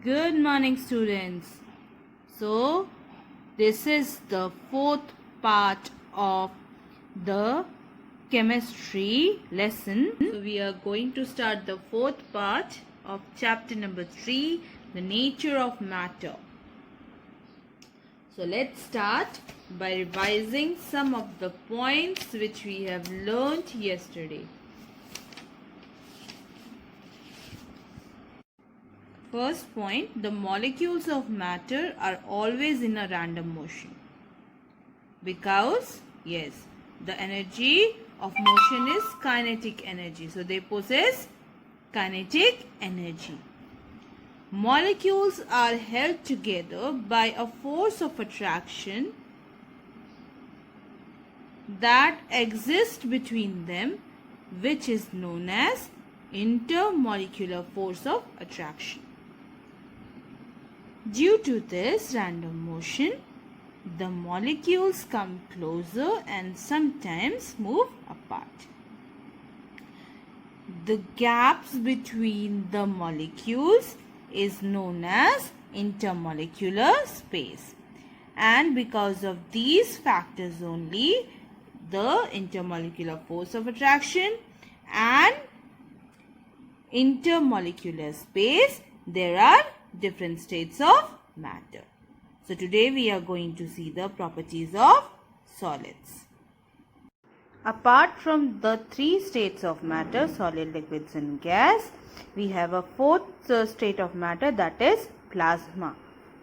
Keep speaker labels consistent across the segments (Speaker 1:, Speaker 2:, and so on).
Speaker 1: Good morning, students. So, this is the fourth part of the chemistry lesson. So, we are going to start the fourth part of chapter number 3, the nature of matter. So, let's start by revising some of the points which we have learnt yesterday. First point, the molecules of matter are always in a random motion. Because, yes, the energy of motion is kinetic energy. So, they possess kinetic energy. Molecules are held together by a force of attraction that exists between them, which is known as intermolecular force of attraction. Due to this random motion, the molecules come closer and sometimes move apart. The gaps between the molecules is known as intermolecular space. And because of these factors only, the intermolecular force of attraction and intermolecular space, there are different states of matter. So today we are going to see the properties of solids. Apart from the three states of matter, solid, liquids and gas, we have a fourth state of matter, that is plasma.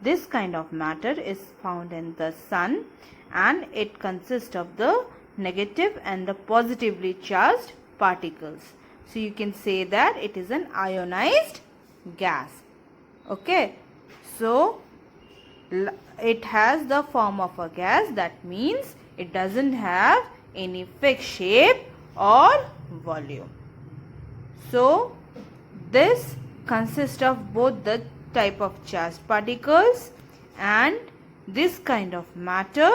Speaker 1: This kind of matter is found in the sun and it consists of the negative and the positively charged particles. So you can say that it is an ionized gas. Okay, so it has the form of a gas. That means it doesn't have any fixed shape or volume. So this consists of both the type of charged particles, and this kind of matter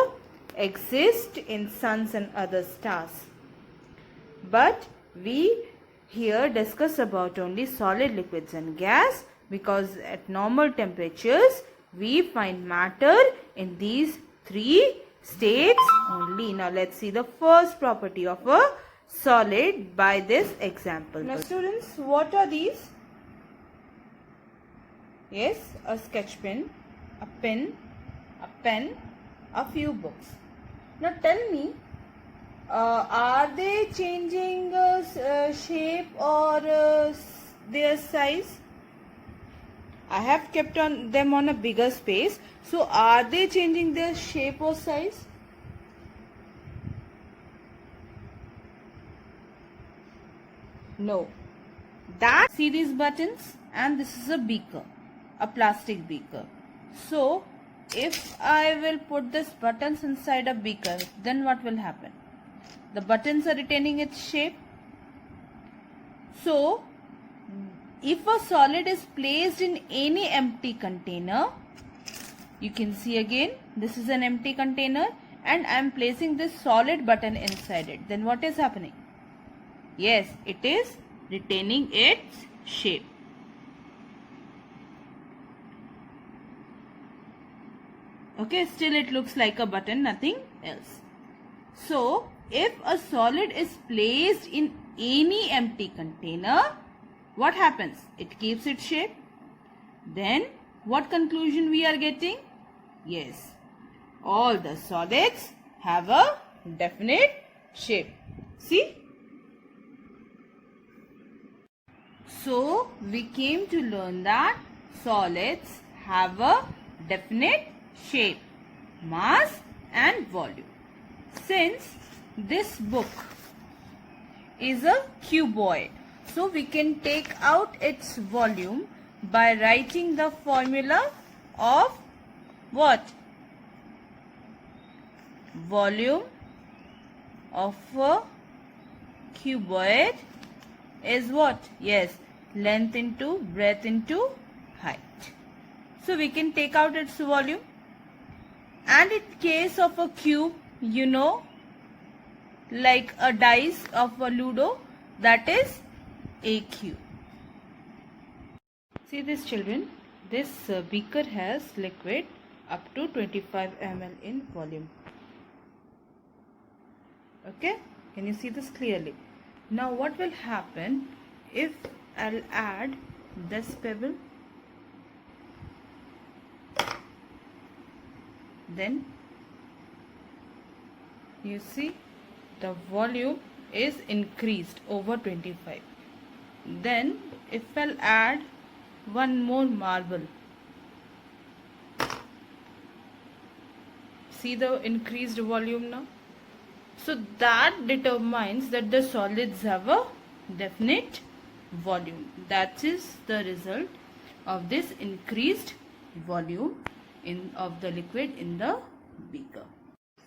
Speaker 1: exists in suns and other stars. But we here discuss about only solid, liquids and gas, because at normal temperatures we find matter in these three states only. Now let's see the first property of a solid by this example. Now students, what are these? Yes, a sketch pen, a pen, a few books. Now tell me, are they changing shape or their size? I have kept them on a bigger space. So are they changing their shape or size? No. See these buttons, and this is a beaker, a plastic beaker. So if I will put this buttons inside a beaker, then what will happen? The buttons are retaining its shape. So if a solid is placed in any empty container, you can see again, this is an empty container and I am placing this solid button inside it. Then what is happening? Yes, it is retaining its shape. Okay, still it looks like a button, nothing else. So if a solid is placed in any empty container, what happens? It keeps its shape. Then what conclusion we are getting? Yes, all the solids have a definite shape. See? So we came to learn that solids have a definite shape, mass and volume. Since this book is a cuboid, so we can take out its volume by writing the formula of what? Volume of a cuboid is what? Yes, length into breadth into height. So we can take out its volume. And in case of a cube, you know, like a dice of a Ludo, that is a cube. See this, children, This beaker has liquid up to 25 ml in volume. Okay, can you see this clearly? Now what will happen if I'll add this pebble? Then you see the volume is increased over 25. Then if I'll add one more marble, see the increased volume now. So that determines that the solids have a definite volume. That is the result of this increased volume of the liquid in the beaker.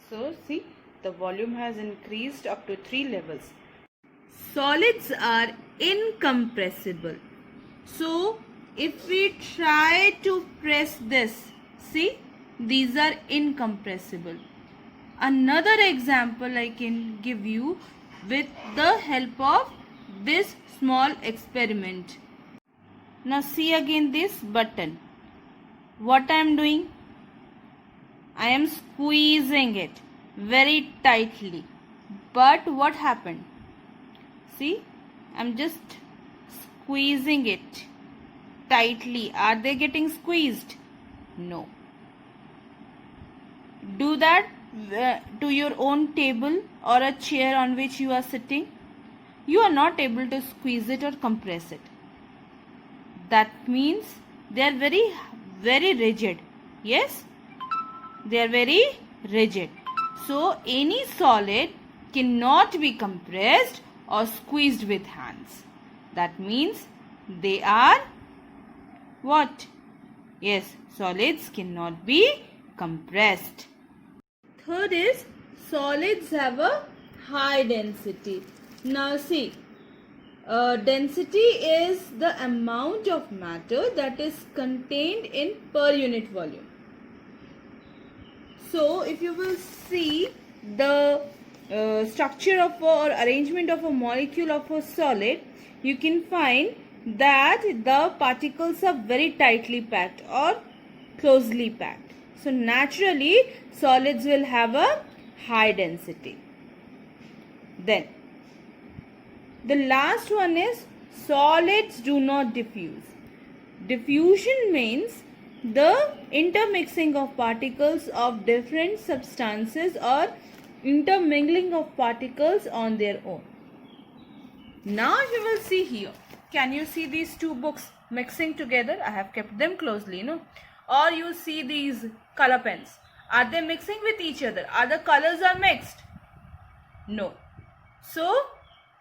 Speaker 1: So see, the volume has increased up to 3 levels. Solids are incompressible. So if we try to press this, see, these are incompressible. Another example I can give you with the help of this small experiment. Now see again this button. What I am doing? I am squeezing it very tightly. But what happened? See, I am just squeezing it tightly. Are they getting squeezed? No. Do that to your own table or a chair on which you are sitting. You are not able to squeeze it or compress it. That means they are very rigid. Yes, they are very rigid. So any solid cannot be compressed or squeezed with hands. That means they are what? Yes, solids cannot be compressed. Third is solids have a high density. Now see, density is the amount of matter that is contained in per unit volume. So if you will see the structure of or arrangement of a molecule of a solid, you can find that the particles are very tightly packed or closely packed. So naturally solids will have a high density. Then the last one is solids do not diffuse. Diffusion means the intermixing of particles of different substances or intermingling of particles on their own. Now you will see here. Can you see these two books mixing together? I have kept them closely, no? Or you see these color pens. Are they mixing with each other? Are the colors are mixed? No. So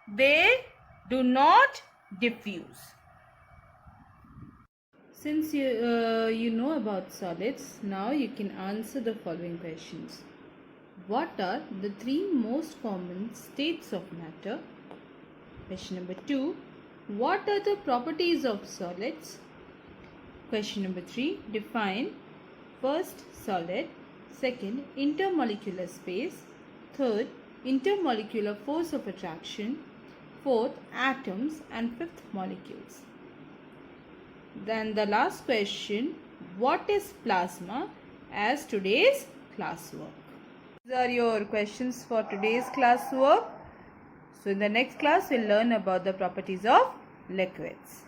Speaker 1: they do not diffuse. Since you know about solids, now you can answer the following questions. What are the 3 most common states of matter? Question number 2. What are the properties of solids? Question number 3. Define first solid, second intermolecular space, third intermolecular force of attraction, fourth atoms, and fifth molecules. Then the last question, what is plasma, as today's classwork. These are your questions for today's classwork. So in the next class we'll learn about the properties of liquids.